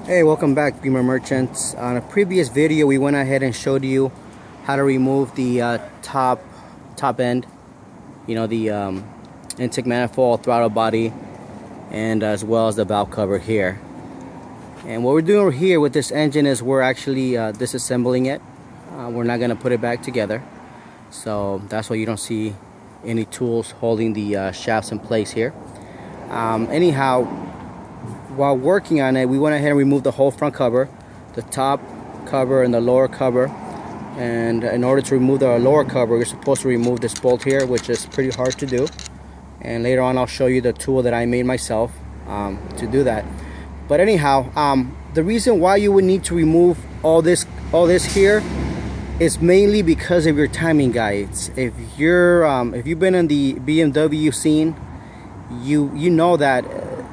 Hey, welcome back, Beamer Merchants. On a previous video we went ahead and showed you how to remove the top end, the intake manifold, throttle body, and as well as the valve cover here. And what we're doing here with this engine is we're actually disassembling it. We're not going to put it back together, so that's why you don't see any tools holding the shafts in place here. Anyhow, while working on it, we went ahead and removed the whole front cover, the top cover and the lower cover. And in order to remove the lower cover, you're supposed to remove this bolt here, which is pretty hard to do. And later on I'll show you the tool that I made myself to do that. But anyhow, the reason why you would need to remove all this here is mainly because of your timing guides. If you've been in the BMW scene, you know that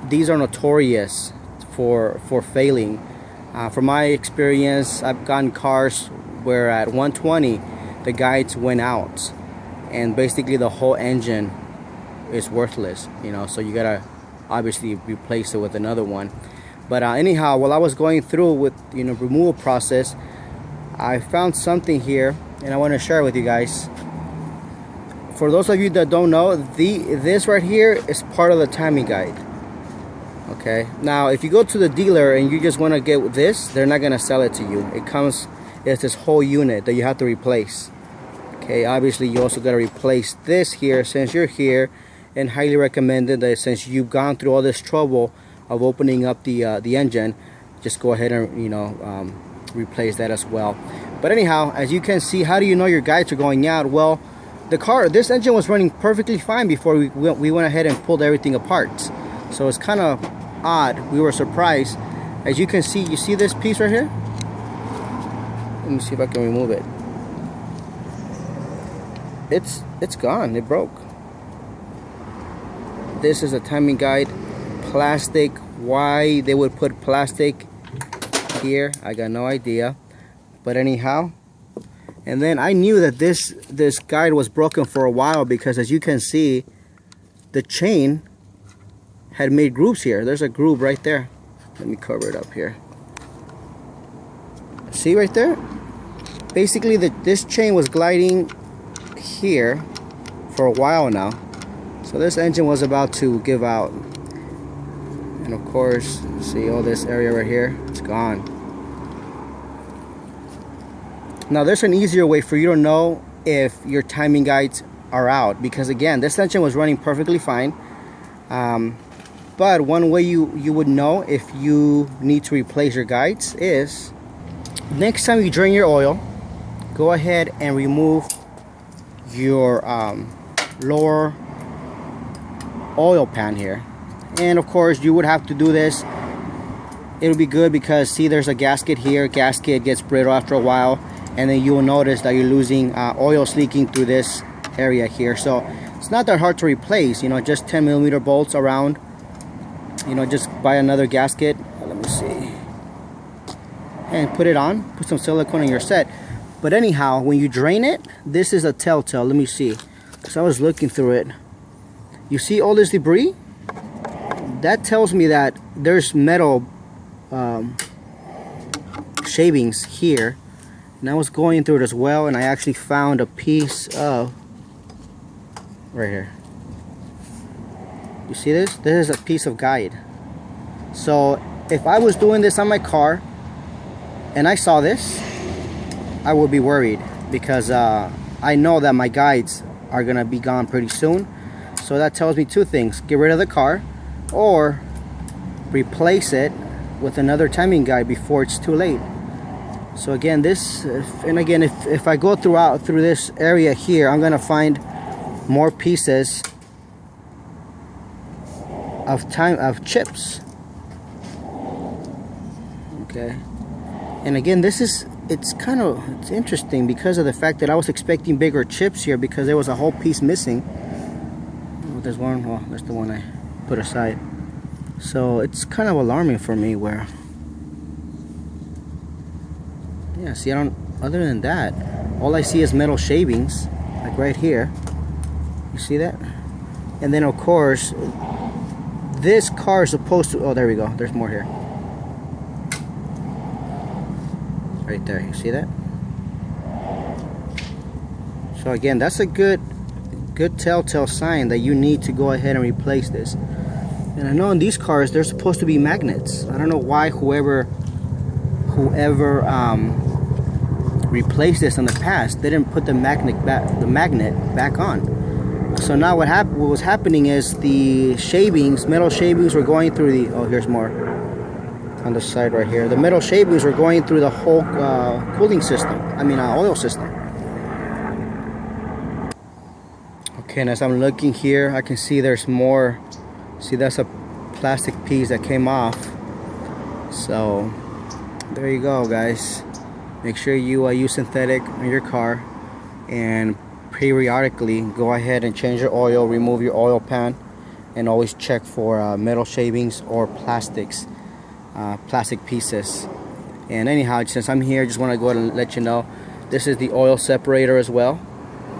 these are notorious for failing. From my experience, I've gotten cars where at 120 the guides went out and basically the whole engine is worthless, so you gotta obviously replace it with another one. But anyhow, while I was going through with removal process, I found something here and I want to share it with you guys. For those of you that don't know, this right here is part of the timing guide. Okay, now if you go to the dealer and you just want to get this, they're not going to sell it to you. It's this whole unit that you have to replace. Okay, obviously you also got to replace this here since you're here, and highly recommended that since you've gone through all this trouble of opening up the engine, just go ahead and replace that as well. But anyhow, as you can see, how do you know your guides are going out? Well, this engine was running perfectly fine before we went ahead and pulled everything apart. So it's kind of odd. We were surprised. As you can see, you see this piece right here? Let me see if I can remove it. It's gone. It broke. This is a timing guide. Plastic. Why they would put plastic here, I got no idea. But anyhow, and then I knew that this guide was broken for a while because, as you can see, the chain had made grooves here. There's a groove right there. Let me cover it up here. See right there? Basically, this chain was gliding here for a while now. So this engine was about to give out. And of course, see all this area right here? It's gone. Now there's an easier way for you to know if your timing guides are out, because again, this engine was running perfectly fine. But one way you would know if you need to replace your guides is next time you drain your oil, go ahead and remove your lower oil pan here. And of course you would have to do this. It'll be good because see, there's a gasket here. Gasket gets brittle after a while, and then you will notice that you're losing oil leaking through this area here. So it's not that hard to replace, just 10mm bolts around. Just buy another gasket. Let me see. And put it on. Put some silicone and you're set. But anyhow, when you drain it, this is a telltale. Let me see. Because I was looking through it. You see all this debris? That tells me that there's metal shavings here. And I was going through it as well, and I actually found a piece of right here. You see this? This is a piece of guide. So if I was doing this on my car and I saw this, I would be worried because I know that my guides are gonna be gone pretty soon. So that tells me two things: get rid of the car or replace it with another timing guide before it's too late. So again, if I go through this area here, I'm gonna find more pieces of chips. Okay, and again, it's interesting because of the fact that I was expecting bigger chips here because there was a whole piece missing. There's one. Well, that's the one I put aside. So it's kind of alarming for me where, yeah, see, other than that, all I see is metal shavings, like right here. You see that? And then of course, this car is supposed to, oh, there we go, there's more here. right there. You see that? So again, that's a good telltale sign that you need to go ahead and replace this. And I know in these cars they're supposed to be magnets. I don't know why whoever replaced this in the past, they didn't put the magnet back on. So now what was happening is the shavings, metal shavings, were going through the, oh, here's more on the side right here. The metal shavings were going through the whole cooling system, oil system. Okay, and as I'm looking here, I can see there's more. See, that's a plastic piece that came off. So there you go, guys. Make sure you use synthetic on your car, and periodically go ahead and change your oil, remove your oil pan, and always check for metal shavings or plastic pieces. And anyhow, since I'm here, just want to go ahead and let you know this is the oil separator as well.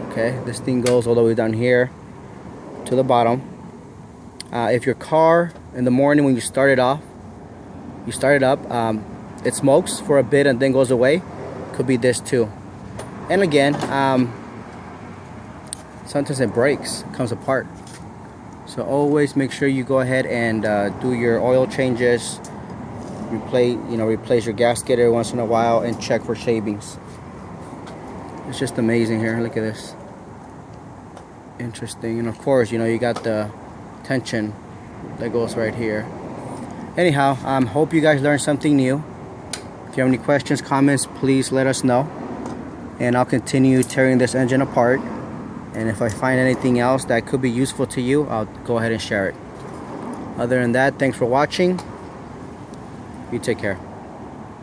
Okay, this thing goes all the way down here to the bottom. If your car in the morning when you start it up, it smokes for a bit and then goes away, could be this too. And again, sometimes it breaks, comes apart. So always make sure you go ahead and do your oil changes, replace your gasket every once in a while, and check for shavings. It's just amazing here. Look at this. Interesting. And of course, you got the tension that goes right here. Anyhow, hope you guys learned something new. If you have any questions, comments, please let us know, and I'll continue tearing this engine apart. And if I find anything else that could be useful to you, I'll go ahead and share it. Other than that, thanks for watching. You take care.